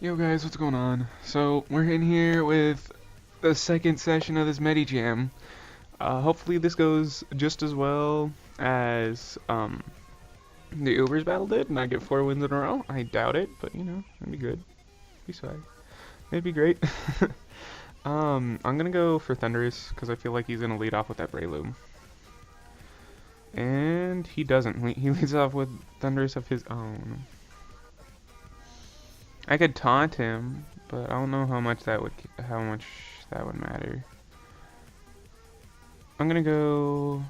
Yo guys, what's going on? So, we're in here with the second session of this Medicham. Hopefully this goes just as well as the Ubers battle did, and I get 4 wins in a row. I doubt it, but you know, it'd be good. Be swag. It'd be great. I'm gonna go for Thunderous, because I feel like he's gonna lead off with that Breloom. And he doesn't. He leads off with Thunderous of his own. I could taunt him, but I don't know how much that would matter. I'm gonna go.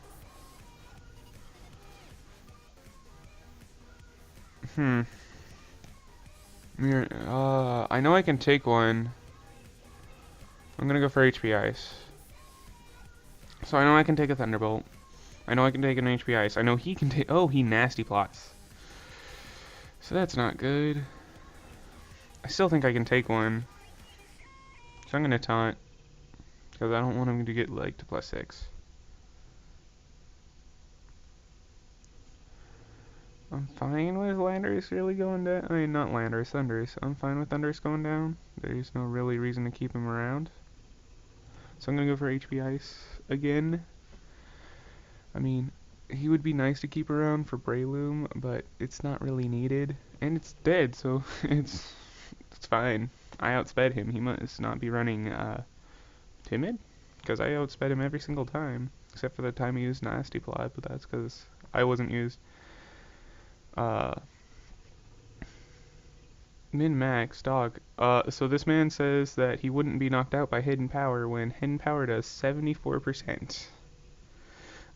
I know I can take one. I'm gonna go for HP Ice. So I know I can take a Thunderbolt. I know I can take an HP Ice. I know he can take. Oh, he nasty plots. So that's not good. I still think I can take one. So I'm gonna taunt. Because I don't want him to get like to +6. I'm fine with Landorus really going down. I mean, not Landorus, Thundurus. I'm fine with Thundurus going down. There's no really reason to keep him around. So I'm gonna go for HP Ice again. I mean, he would be nice to keep around for Breloom, but it's not really needed. And it's dead, so it's fine. I outsped him. He must not be running Timid, because I outsped him every single time, except for the time he used Nasty Plot, but that's because I wasn't used. Min-max, dog. So this man says that he wouldn't be knocked out by Hidden Power when Hidden Power does 74%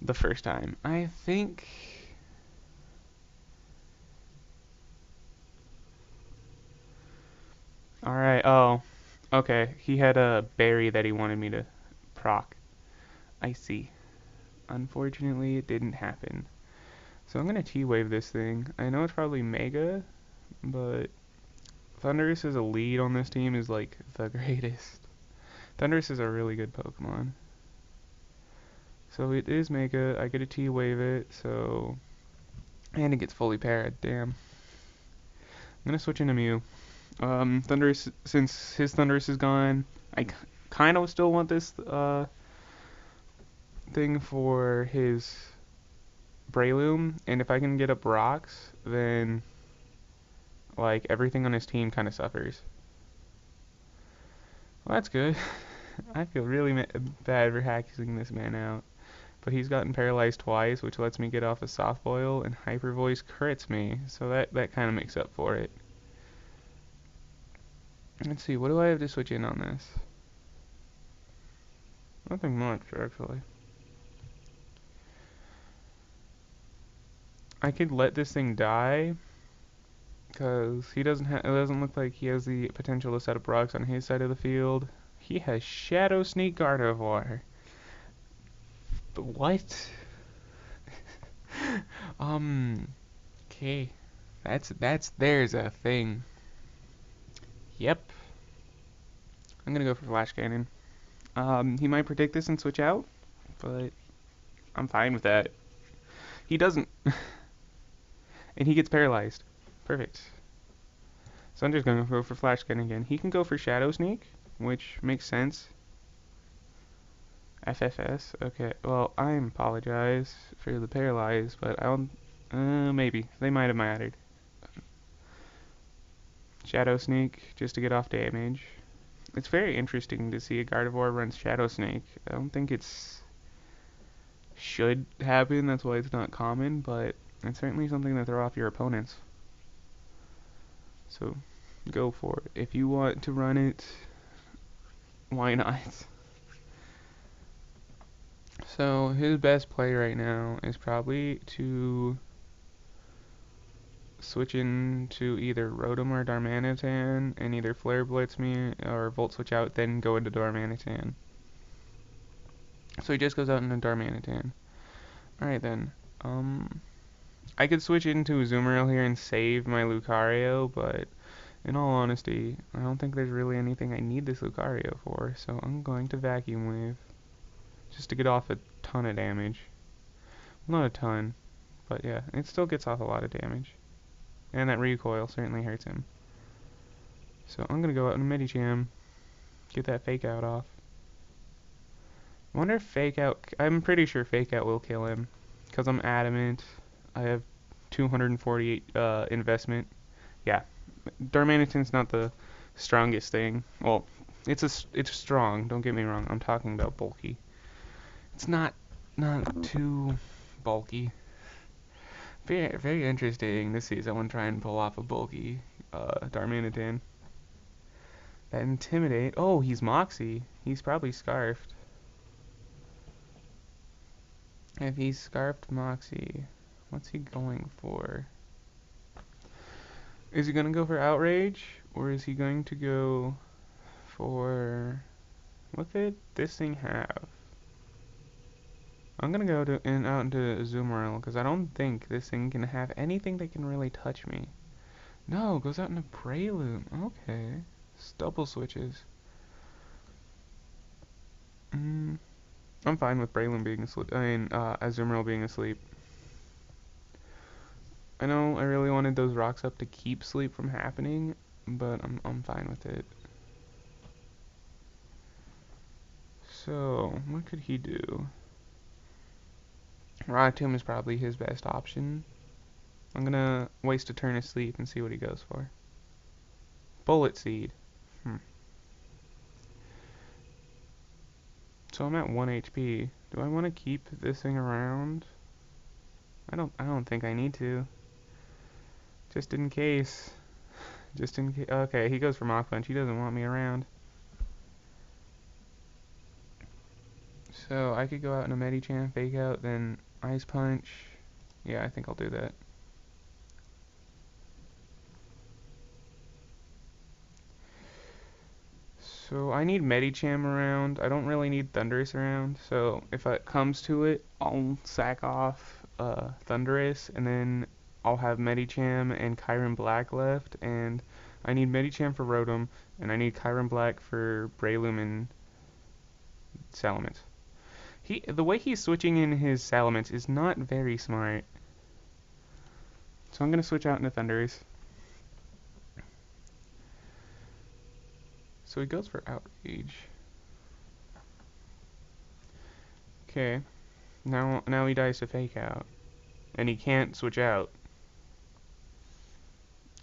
the first time. I think... Alright, oh. Okay, he had a berry that he wanted me to proc. I see. Unfortunately, it didn't happen. So I'm gonna T-Wave this thing. I know it's probably Mega, but Thundurus as a lead on this team is like the greatest. Thundurus is a really good Pokemon. So it is Mega. I get a T-Wave it, so... And it gets fully parried, damn. I'm gonna switch into Mew. Thundurus, since his Thundurus is gone, I kind of still want this thing for his Breloom, and if I can get up rocks, then like everything on his team kind of suffers. Well, that's good. I feel really bad for hacking this man out. But he's gotten paralyzed twice, which lets me get off a soft boil, and Hyper Voice crits me, so that kind of makes up for it. Let's see, what do I have to switch in on this? Nothing much, actually. I could let this thing die, because it doesn't look like he has the potential to set up rocks on his side of the field. He has Shadow Sneak Gardevoir. But what? Okay. There's a thing. Yep. I'm gonna go for Flash Cannon. He might predict this and switch out, but I'm fine with that. He doesn't. And he gets paralyzed. Perfect. So I'm just gonna go for Flash Cannon again. He can go for Shadow Sneak, which makes sense. FFS. Okay, well, I apologize for the paralyzed, but I don't... maybe. They might have mattered. Shadow Sneak, just to get off damage. It's very interesting to see a Gardevoir runs Shadow Snake. I don't think it's... should happen, that's why it's not common, but it's certainly something to throw off your opponents. So, go for it. If you want to run it, why not? So his best play right now is probably to switch into either Rotom or Darmanitan and either Flare Blitz me or Volt Switch out, then go into Darmanitan. So he just goes out into Darmanitan. Alright then. I could switch into Azumarill here and save my Lucario, but in all honesty, I don't think there's really anything I need this Lucario for, so I'm going to Vacuum Wave. Just to get off a ton of damage. Well, not a ton, but yeah, it still gets off a lot of damage. And that recoil certainly hurts him. So I'm gonna go out in Medicham, get that fake out off. I wonder if fake out. I'm pretty sure fake out will kill him, cause I'm adamant. I have 248 investment. Yeah, Darmanitan's not the strongest thing. Well, it's strong. Don't get me wrong. I'm talking about bulky. It's not too bulky. Very interesting to see someone try and pull off a bulky Darmanitan. That intimidate. Oh, he's Moxie. He's probably scarfed. If he's scarfed Moxie, what's he going for? Is he gonna go for Outrage, or is he going to go for... What could this thing have? I'm gonna go out into Azumarill, because I don't think this thing can have anything that can really touch me. No, it goes out into Breloom. Okay. Double switches. I'm fine with Breloom being asleep. Azumarill being asleep. I know I really wanted those rocks up to keep sleep from happening, but I'm fine with it. So, what could he do? Tomb is probably his best option. I'm gonna waste a turn of sleep and see what he goes for. Bullet Seed. So I'm at 1 HP. Do I want to keep this thing around? I don't think I need to. Just in case. Just in case. Okay, he goes for Mach Punch. He doesn't want me around. So I could go out in a Medicham, fake out, then Ice Punch. Yeah, I think I'll do that. So I need Medicham around. I don't really need Thundurus around. So if it comes to it, I'll sack off Thundurus, and then I'll have Medicham and Kyurem Black left. And I need Medicham for Rotom, and I need Kyurem Black for Breloom and Salamence. The way he's switching in his Salamence is not very smart. So I'm gonna switch out into Thundurus. So he goes for Outrage. Okay. Now he dies to Fake Out. And he can't switch out.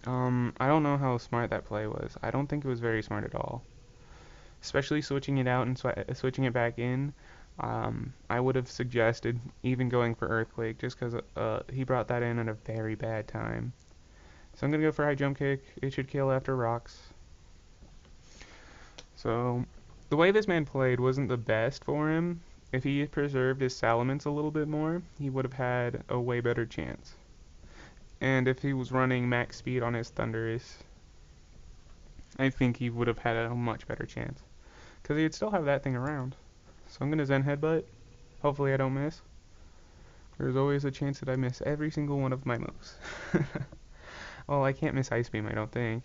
I don't know how smart that play was. I don't think it was very smart at all. Especially switching it out and switching it back in. I would have suggested even going for Earthquake just because he brought that in at a very bad time. So I'm going to go for High Jump Kick. It should kill after Rocks. So, the way this man played wasn't the best for him. If he had preserved his Salamence a little bit more, he would have had a way better chance. And if he was running max speed on his Thundurus, I think he would have had a much better chance. Because he'd still have that thing around. So I'm going to Zen Headbutt. Hopefully I don't miss. There's always a chance that I miss every single one of my moves. Well, I can't miss Ice Beam, I don't think.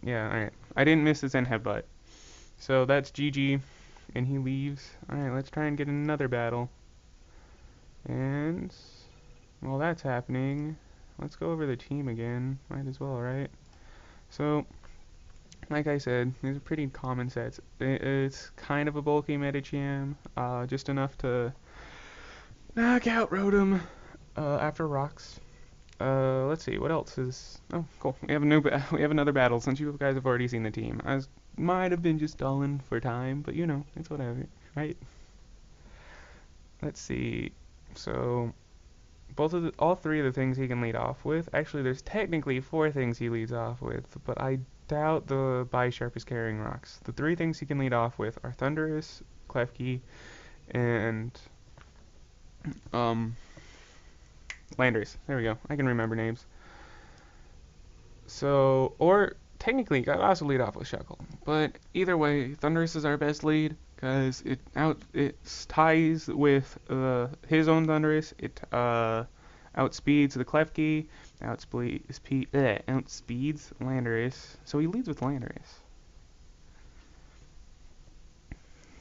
Yeah, alright. I didn't miss the Zen Headbutt. So that's GG, and he leaves. Alright, let's try and get another battle. And while that's happening, let's go over the team again. Might as well, right? So, like I said, these are pretty common sets. It's kind of a bulky Medicham, just enough to knock out Rotom after Rocks. Let's see, what else is... Oh, cool. We have another battle since you guys have already seen the team. Might have been just stalling for time, but you know, it's whatever, right? Let's see. So, all three of the things he can lead off with. Actually, there's technically 4 things he leads off with, but I doubt the Bisharp is carrying Rocks. The 3 things he can lead off with are Thundurus, Klefki, and Landorus. There we go. I can remember names. So, or technically, got also lead off with Shuckle. But either way, Thundurus is our best lead because it ties with his own Thundurus. It outspeeds the Klefki, outspeeds Landorus. So he leads with Landorus.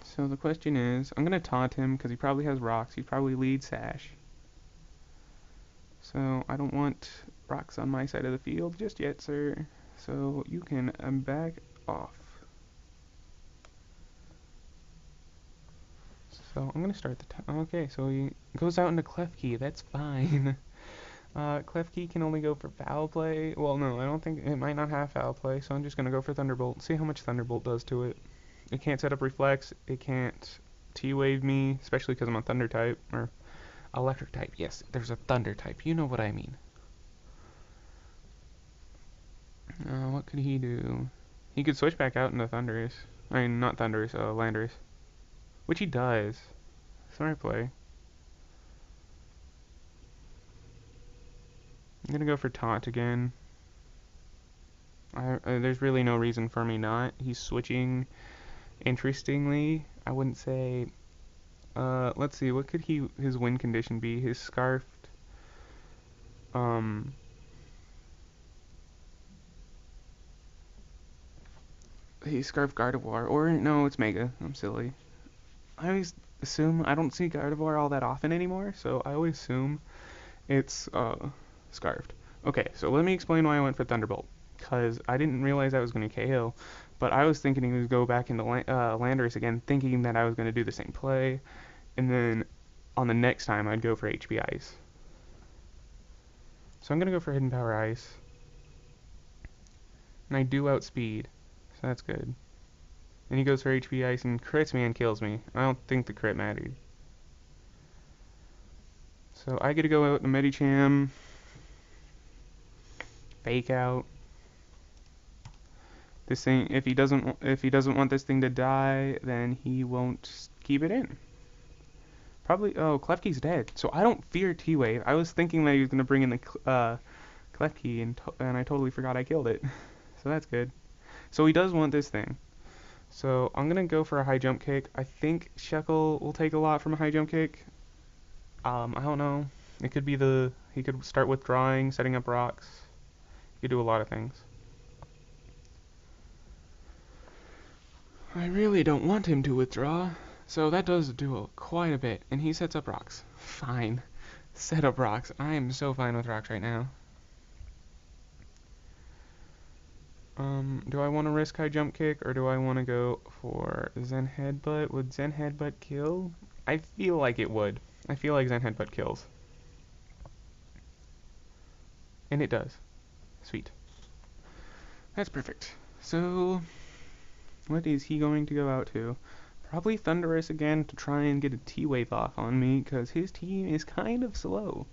So the question is, I'm gonna taunt him because he probably has Rocks. He probably leads Sash. So I don't want Rocks on my side of the field just yet, sir. So you can back off. So I'm gonna start the time. Okay, so he goes out into Klefki. That's fine. Klefki can only go for foul play. Well, no, I don't think it might not have foul play. So I'm just gonna go for Thunderbolt. See how much Thunderbolt does to it. It can't set up Reflex. It can't T-Wave me, especially because I'm a Thunder type or Electric type. Yes, there's a Thunder type. You know what I mean. What could he do? He could switch back out into Thundurus. I mean, not Thundurus, Landorus. Which he does. Smart play. I'm gonna go for Taunt again. There's really no reason for me not. He's switching. Interestingly, I wouldn't say. Let's see. What could his win condition be? His Scarfed. He's Scarfed Gardevoir, or no, it's Mega. I'm silly. I always assume I don't see Gardevoir all that often anymore, so I always assume it's Scarfed. Okay, so let me explain why I went for Thunderbolt. Because I didn't realize I was going to KO, but I was thinking he would go back into Landorus again, thinking that I was going to do the same play, and then on the next time I'd go for HP Ice. So I'm going to go for Hidden Power Ice. And I do outspeed, so that's good. And he goes for HP Ice and crits me and kills me. I don't think the crit mattered. So I get to go out in Medicham. Fake out. This thing, if he doesn't want this thing to die, then he won't keep it in. Probably. Oh, Klefki's dead, so I don't fear T-Wave. I was thinking that he was gonna bring in the Klefki, and I totally forgot I killed it. So that's good. So he does want this thing. So I'm gonna go for a high jump kick. I think Shekel will take a lot from a high jump kick. I don't know. It could be he could start withdrawing, setting up rocks. He could do a lot of things. I really don't want him to withdraw, so that does do quite a bit, and he sets up rocks. Fine. Set up rocks. I am so fine with rocks right now. Do I want to risk high jump kick, or do I want to go for Zen Headbutt? Would Zen Headbutt kill? I feel like it would. I feel like Zen Headbutt kills. And it does. Sweet. That's perfect. So, what is he going to go out to? Probably Thundurus again to try and get a T-Wave off on me, because his team is kind of slow.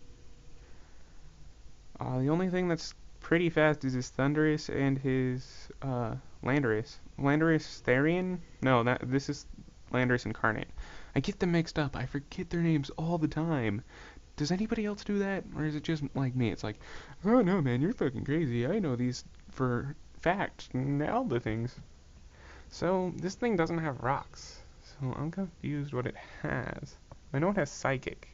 The only thing that's pretty fast is his Thundurus and his Landorus. Landorus Therian? No, this is Landorus Incarnate. I get them mixed up. I forget their names all the time. Does anybody else do that? Or is it just like me? It's like, oh no man, you're fucking crazy. I know these for fact. All the things. So, this thing doesn't have rocks. So, I'm confused what it has. I know it has Psychic.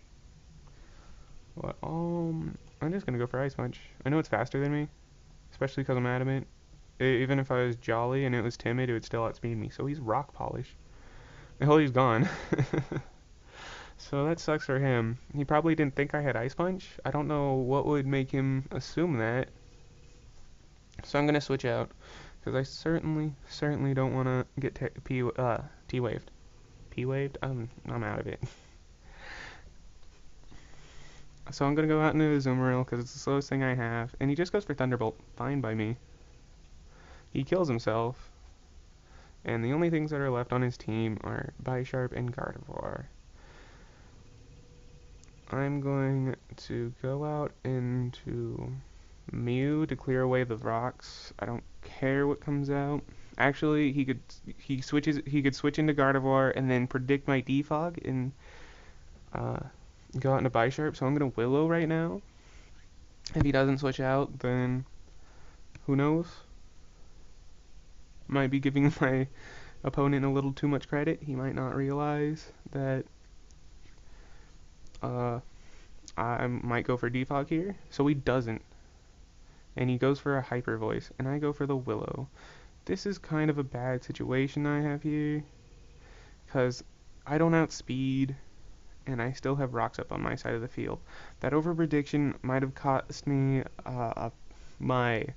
But, I'm just gonna go for Ice Punch. I know it's faster than me. Especially because I'm adamant. Even if I was Jolly and it was Timid, it would still outspeed me. So, he's Rock Polish. Hell, he's gone. So, that sucks for him. He probably didn't think I had Ice Punch. I don't know what would make him assume that. So, I'm gonna switch out. Because I certainly don't want to get T-waved. P-waved? I'm out of it. So I'm going to go out into Azumarill because it's the slowest thing I have. And he just goes for Thunderbolt. Fine by me. He kills himself. And the only things that are left on his team are Bisharp and Gardevoir. I'm going to go out into Mew to clear away the rocks. I don't care what comes out. Actually, he could switch into Gardevoir and then predict my Defog and go out into Bisharp. So I'm gonna Willow right now. If he doesn't switch out, then who knows? Might be giving my opponent a little too much credit. He might not realize that I might go for Defog here. So he doesn't. And he goes for a Hyper Voice, and I go for the Willow. This is kind of a bad situation I have here, because I don't outspeed, and I still have rocks up on my side of the field. That over prediction might have cost me my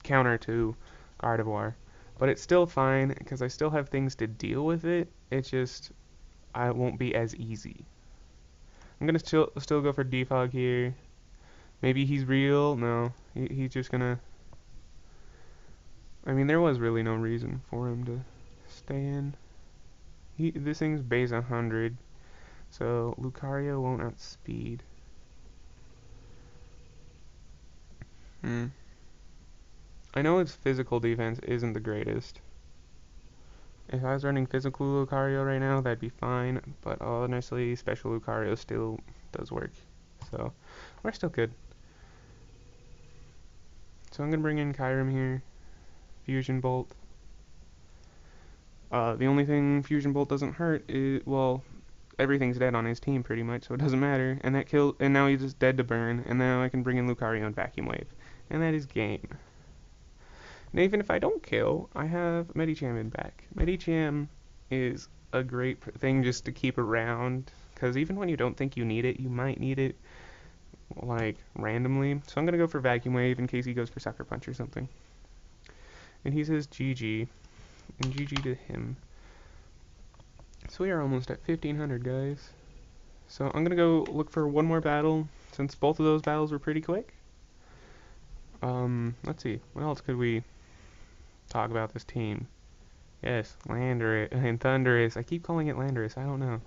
counter to Gardevoir. But it's still fine because I still have things to deal with it. It's just I won't be as easy. I'm gonna still go for Defog here. Maybe he's real. No, he's just gonna. I mean, there was really no reason for him to stay in. This thing's base 100, so Lucario won't outspeed. I know its physical defense isn't the greatest. If I was running physical Lucario right now, that'd be fine, but honestly, special Lucario still does work. So, we're still good. So I'm gonna bring in Kyurem here. Fusion Bolt. The only thing Fusion Bolt doesn't hurt is, well, everything's dead on his team pretty much, so it doesn't matter. And and now he's just dead to burn, and now I can bring in Lucario and Vacuum Wave. And that is game. And even if I don't kill, I have Medicham in back. Medicham is a great thing just to keep around, because even when you don't think you need it, you might need it, like, randomly. So I'm going to go for Vacuum Wave in case he goes for Sucker Punch or something. And he says GG, and GG to him. So we are almost at 1500, guys. So I'm going to go look for one more battle, since both of those battles were pretty quick. Let's see, what else could we talk about this team? Yes, Landorus and Thundurus. I keep calling it Landorus, I don't know.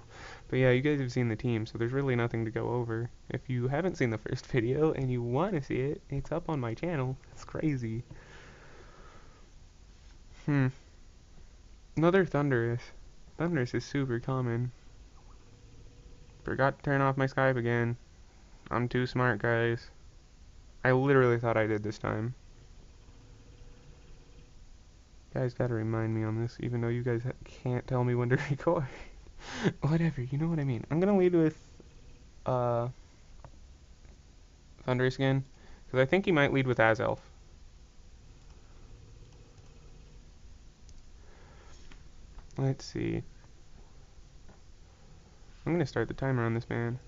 But yeah, you guys have seen the team, so there's really nothing to go over. If you haven't seen the first video and you want to see it, it's up on my channel. It's crazy. Another Thundurus. Thundurus is super common. Forgot to turn off my Skype again. I'm too smart, guys. I literally thought I did this time. You guys gotta remind me on this, even though you guys can't tell me when to record. Whatever, you know what I mean. I'm gonna lead with Thundurus again, because I think he might lead with Azelf. Let's see. I'm gonna start the timer on this man.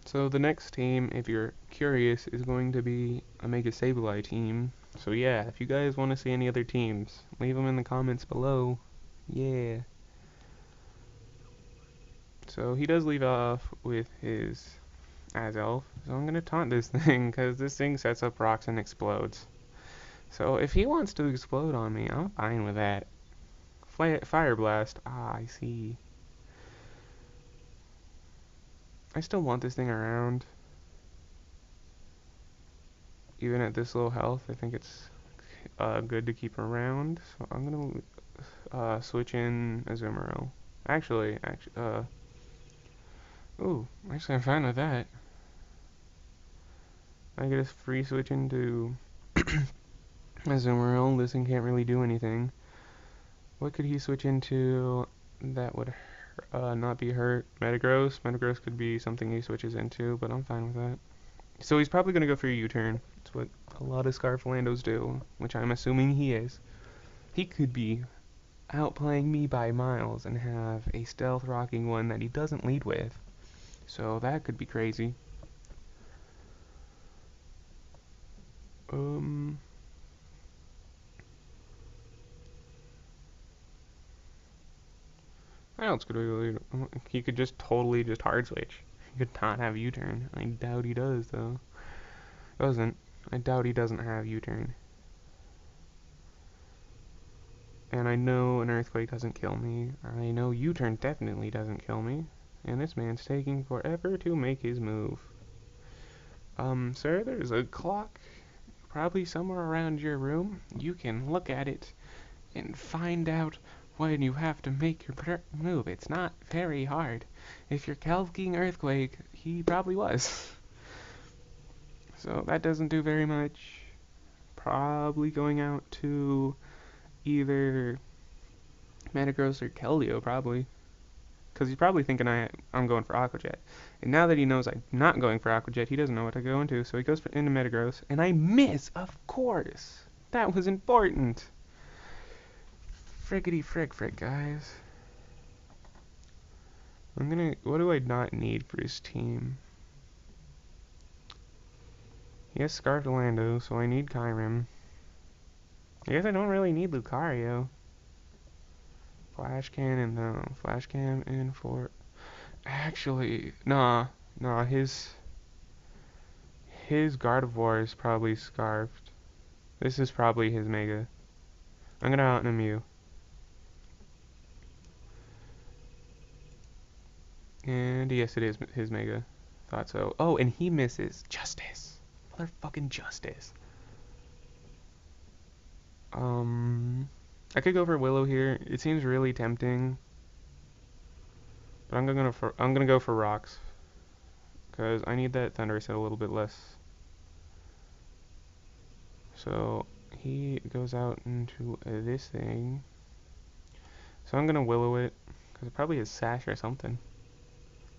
So the next team, if you're curious, is going to be a Mega Sableye team. So yeah, if you guys want to see any other teams, leave them in the comments below. Yeah. So he does leave off with his Azelf. So I'm going to taunt this thing, because this thing sets up rocks and explodes. So if he wants to explode on me, I'm fine with that. Fire Blast. Ah, I see. I still want this thing around. Even at this low health, I think it's good to keep around. So I'm gonna switch in Azumarill. Actually, ooh, actually I'm fine with that. I get a free switch into Azumarill. This thing can't really do anything. What could he switch into that would not be hurt? Metagross. Metagross could be something he switches into, but I'm fine with that. So he's probably going to go for a U-turn. That's what a lot of Scarflandos do, which I'm assuming he is. He could be outplaying me by miles and have a stealth rocking one that he doesn't lead with. So that could be crazy. What else could we lead? He could just totally just hard switch. He could not have U-turn. I doubt he does, though. I doubt he doesn't have U-turn. And I know an Earthquake doesn't kill me. I know U-turn definitely doesn't kill me. And this man's taking forever to make his move. Sir, there's a clock probably somewhere around your room. You can look at it and find out when you have to make your move. It's not very hard. If you're calking Earthquake, he probably was. So that doesn't do very much. Probably going out to either Metagross or Keldeo, probably. Because he's probably thinking I'm going for Aqua Jet. And now that he knows I'm not going for Aqua Jet, he doesn't know what to go into. So he goes into Metagross. And I miss, of course. That was important. Friggity frick, guys. What do I not need for his team? He has Scarf Lando, so I need Kyrim. I guess I don't really need Lucario. Flash Cannon though. Flash Cannon for... Actually, nah. Nah, his Gardevoir is probably Scarfed. This is probably his Mega. I'm gonna out Mew. And yes, it is his Mega. Thought so. Oh, and he misses. Justice. Motherfucking Justice. I could go for Willow here. It seems really tempting. But I'm gonna go for Rocks. Because I need that Thundurus at a little bit less. So he goes out into this thing. So I'm gonna Willow it. Because it probably has Sash or something.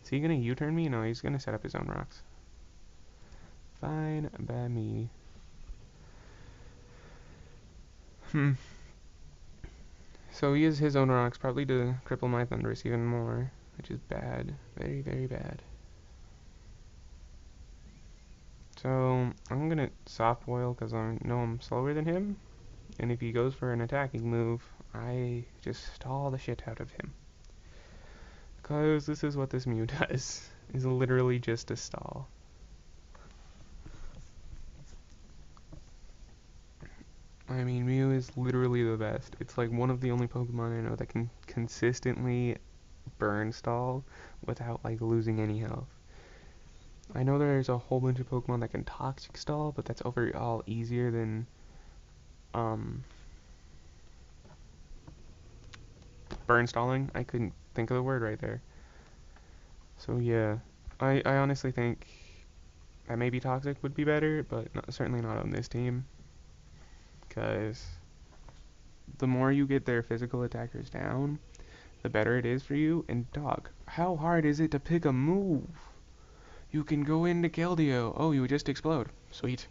Is he gonna U-turn me? No, he's gonna set up his own rocks. Fine by me. So he uses his own rocks probably to cripple my Thundurus even more, which is bad. Very, very bad. So I'm gonna soft boil because I know I'm slower than him. And if he goes for an attacking move, I just stall the shit out of him. Because this is what this Mew does. Is literally just a stall. I mean, Mew is literally the best. It's like one of the only Pokemon I know that can consistently burn stall without like losing any health. I know there's a whole bunch of Pokemon that can toxic stall, but that's overall easier than burn stalling. I couldn't think of the word right there. So yeah, I honestly think that maybe toxic would be better, but certainly not on this team. Because the more you get their physical attackers down, the better it is for you. And dog, how hard is it to pick a move? You can go into Keldeo. Oh, you just explode. Sweet.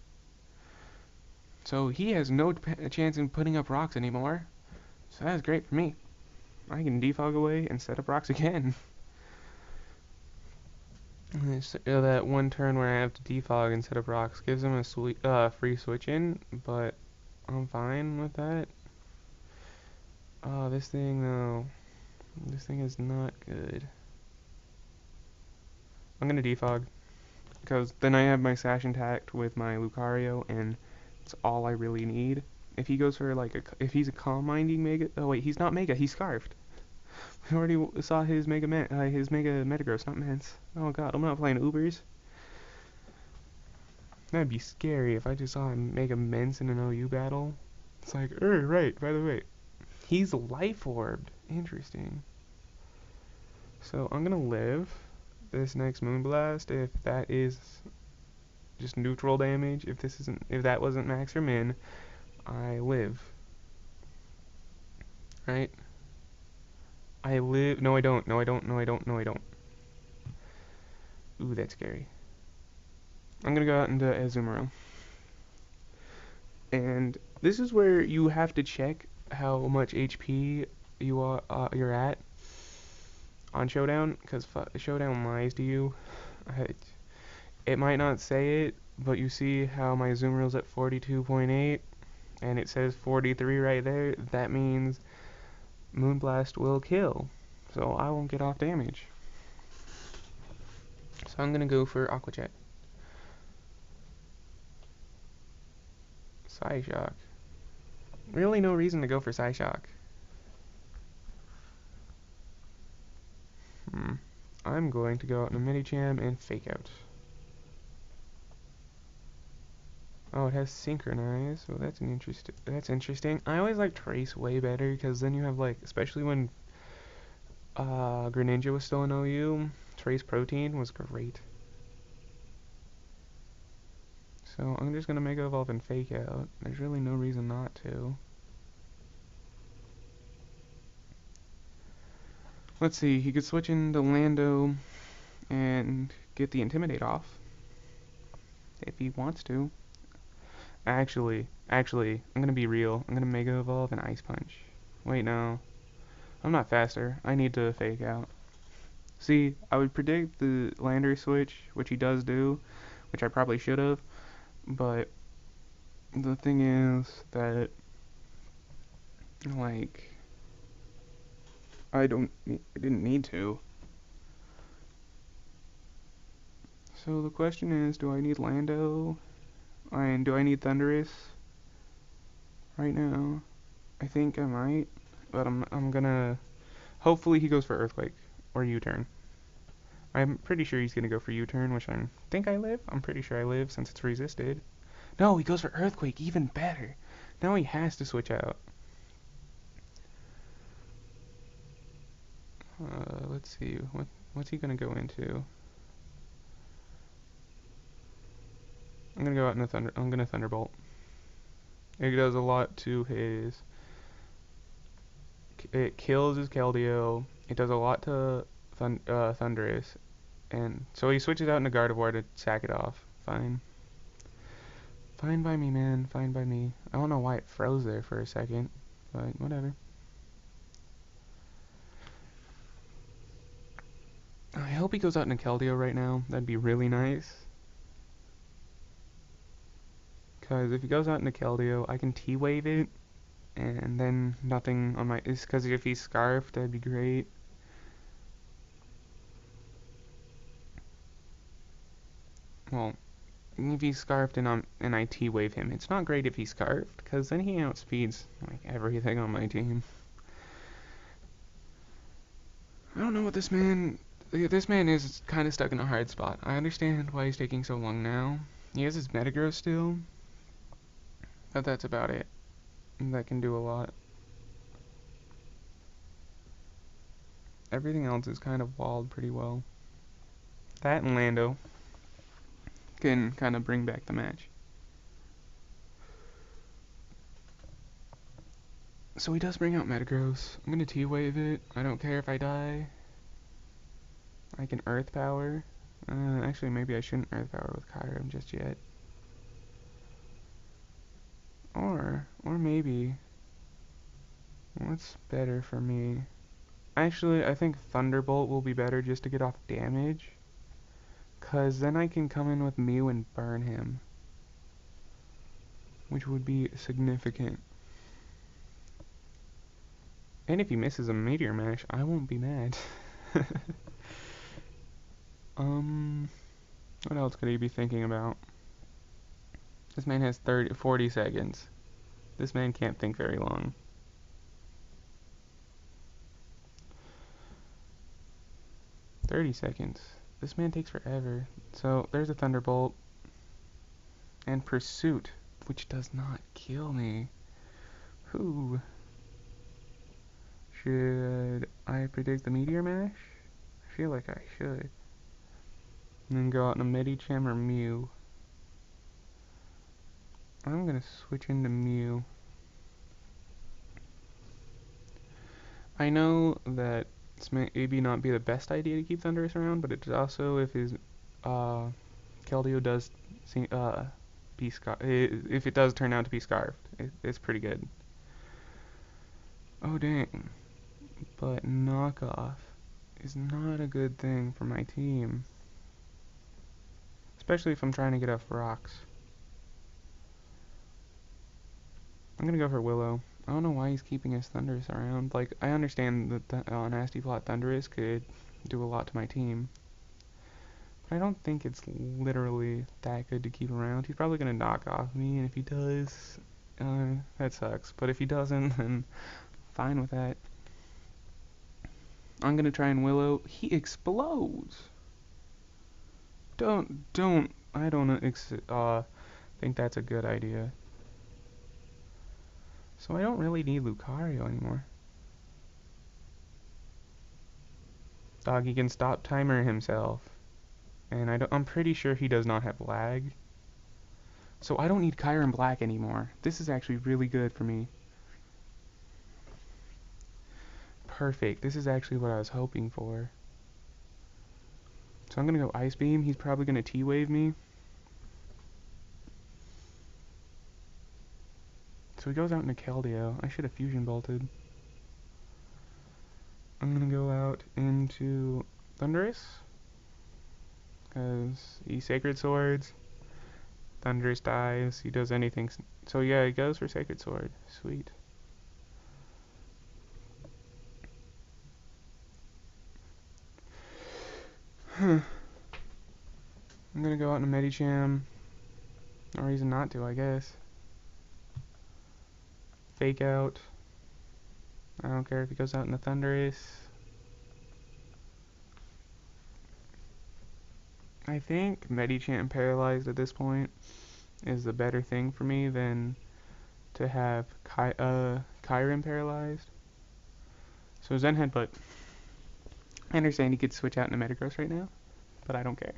So he has no chance in putting up rocks anymore. So that's great for me. I can defog away and set up rocks again. That one turn where I have to defog and set up rocks gives him a free switch in, but I'm fine with that. Oh, this thing though. This thing is not good. I'm gonna defog. Because then I have my Sash intact with my Lucario, and it's all I really need. If he goes for like if he's a Calm Minding Mega, oh wait, he's not Mega, he's Scarfed. We already saw his Mega Metagross, not Mance. Oh god, I'm not playing Ubers. That'd be scary if I just saw him Mega Mence in an OU battle. It's like, right, by the way, he's Life Orbed. Interesting. So I'm gonna live this next Moonblast if that is just neutral damage. If that wasn't max or min, I live. Right? I live. No, I don't. No, I don't. No, I don't. No, I don't. Ooh, that's scary. I'm gonna go out into Azumarill. And this is where you have to check how much HP you're at on Showdown, because Showdown lies to you. It might not say it, but you see how my Azumarill's at 42.8, and it says 43 right there. That means Moonblast will kill, so I won't get off damage. So I'm gonna go for Aqua Jet. Psyshock. Really no reason to go for Psyshock. I'm going to go out in a Medicham and Fake Out. Oh, it has Synchronize, so that's interesting. I always like Trace way better, because then you have like, especially when Greninja was still in OU, Trace Protein was great. So I'm just gonna Mega Evolve and Fake Out. There's really no reason not to. Let's see, he could switch into Lando and get the Intimidate off. If he wants to. Actually, I'm gonna be real. I'm gonna Mega Evolve and Ice Punch. Wait, no. I'm not faster. I need to Fake Out. See, I would predict the Lander switch, which he does do, which I probably should have, But the thing is that, like, I didn't need to. So the question is, do I need Lando? And do I need Thunderous right now? I think I might, but I'm gonna. Hopefully he goes for Earthquake or U-turn. I'm pretty sure he's gonna go for U-turn, which I think I live. I'm pretty sure I live since it's resisted. No, he goes for Earthquake, even better. Now he has to switch out. Let's see, what's he gonna go into? I'm gonna go out in a thunder. I'm gonna Thunderbolt. It does a lot to his. It kills his Keldeo. It does a lot to Thundurus, and so he switches out into Gardevoir to sack it off. Fine. Fine by me, man. Fine by me. I don't know why it froze there for a second, but whatever. I hope he goes out into Keldeo right now. That'd be really nice. Because if he goes out into Keldeo, I can T-Wave it, and then nothing on my... It's because if he's Scarfed, that'd be great. Well, if he's Scarfed and I T-Wave him, it's not great if he's Scarfed, because then he outspeeds like everything on my team. I don't know what this man... This man is kind of stuck in a hard spot. I understand why he's taking so long now. He has his Metagross still, but that's about it. That can do a lot. Everything else is kind of walled pretty well. That and Lando can kind of bring back the match. So he does bring out Metagross. I'm gonna T-Wave it. I don't care if I die. I can Earth Power. Actually, maybe I shouldn't Earth Power with Kyurem just yet. Or maybe, what's better for me? Actually, I think Thunderbolt will be better just to get off damage. Cause then I can come in with Mew and burn him. Which would be significant. And if he misses a Meteor Mash, I won't be mad. What else could he be thinking about? This man has 40 seconds. This man can't think very long. $30. This man takes forever. So there's a Thunderbolt. And Pursuit, which does not kill me. Who? Should I predict the Meteor Mash? I feel like I should. And then go out in a Medicham or Mew. I'm gonna switch into Mew. I know that this may maybe not be the best idea to keep Thundurus around, but it's also if his Keldeo does be if it does turn out to be Scarfed, it's pretty good. Oh dang. But knockoff is not a good thing for my team. Especially if I'm trying to get off rocks. I'm gonna go for Willow. I don't know why he's keeping his Thundurus around. Like, I understand that Nasty Plot Thundurus could do a lot to my team. But I don't think it's literally that good to keep around. He's probably gonna knock off me, and if he does, that sucks. But if he doesn't, then fine with that. I'm gonna try and Willow. He explodes! I don't think that's a good idea. So I don't really need Lucario anymore. He can stop timer himself. And I'm pretty sure he does not have lag. So I don't need Kyurem Black anymore. This is actually really good for me. Perfect. This is actually what I was hoping for. So I'm gonna go Ice Beam. He's probably gonna T-Wave me. So he goes out into Keldeo. I should have Fusion Bolted. I'm gonna go out into Thundurus. Because he Sacred Swords. Thunderous dives. He does anything. So yeah, he goes for Sacred Sword. Sweet. I'm gonna go out in a Medicham. No reason not to, I guess. Fake out. I don't care if he goes out in a Thunderous. I think Medicham paralyzed at this point is the better thing for me than to have Kyron paralyzed. So Zen Headbutt. I understand he could switch out into Metagross right now, but I don't care.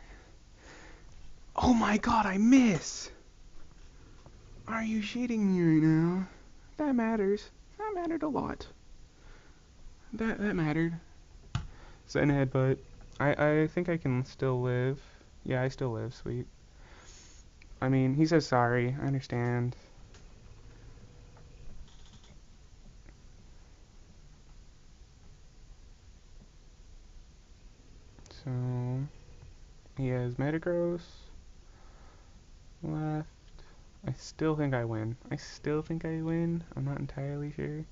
Oh my god, I miss! Are you shitting me right now? That matters. That mattered a lot. That mattered. Zen Headbutt. I think I can still live. Yeah, I still live, sweet. I mean, he says sorry. I understand. So, he has Metagross left. I still think I win. I'm not entirely sure.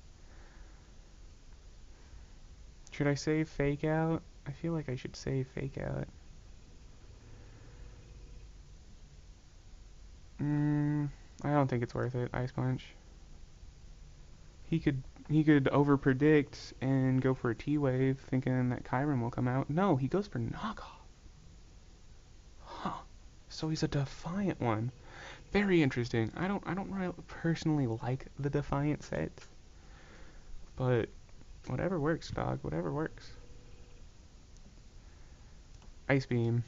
Should I save Fake Out? I feel like I should save Fake Out. I don't think it's worth it. Ice Punch. He could overpredict and go for a T-Wave, thinking that Kyron will come out. No, he goes for knockoff. Huh. So he's a Defiant one. Very interesting. I don't really personally like the Defiant set, but whatever works, dog. Whatever works. Ice Beam,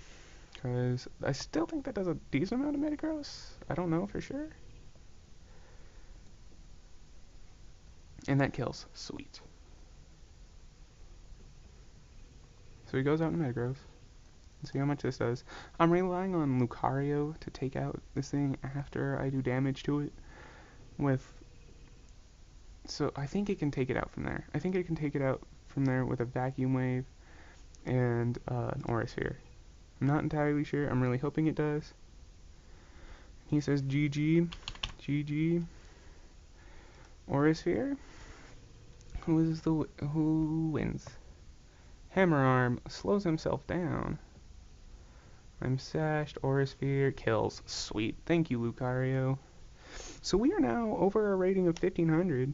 because I still think that does a decent amount of Metagross. I don't know for sure. And that kills. Sweet. So he goes out in Metagross. Let's see how much this does. I'm relying on Lucario to take out this thing after I do damage to it. So I think it can take it out from there. I think it can take it out from there with a Vacuum Wave and an Aura Sphere. I'm not entirely sure. I'm really hoping it does. He says GG. GG. Aura Sphere. Who wins? Hammer Arm slows himself down. I'm sashed. Aura Sphere kills. Sweet. Thank you, Lucario. So we are now over a rating of 1500.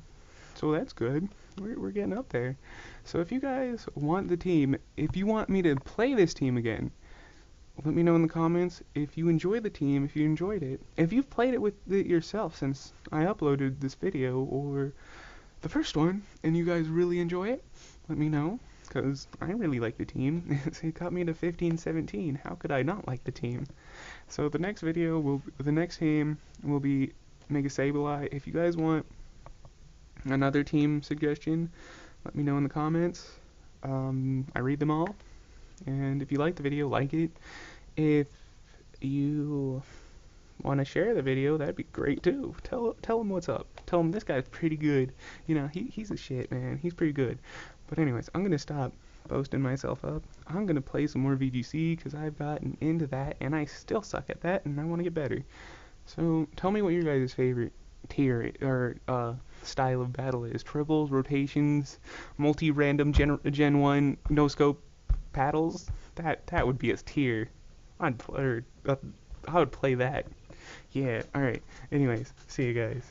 So that's good. We're getting up there. So if you guys want the team, if you want me to play this team again, let me know in the comments. If you enjoy the team, if you enjoyed it, if you've played it with it yourself since I uploaded this video or the first one, and you guys really enjoy it, let me know, because I really like the team. It got me to 15-17. How could I not like the team? So the next team will be Mega Sableye. If you guys want another team suggestion, let me know in the comments. I read them all, and if you like the video, like it. If you want to share the video, that'd be great too. Tell him what's up. Tell him this guy's pretty good. You know, he's a shit, man. He's pretty good. But anyways, I'm gonna stop boasting myself up. I'm gonna play some more VGC because I've gotten into that and I still suck at that and I want to get better. So tell me what your guys' favorite tier or style of battle is. Triples, rotations, multi-random Gen 1 no scope paddles. That would be a tier. I would play that. Yeah, alright. Anyways, see you guys.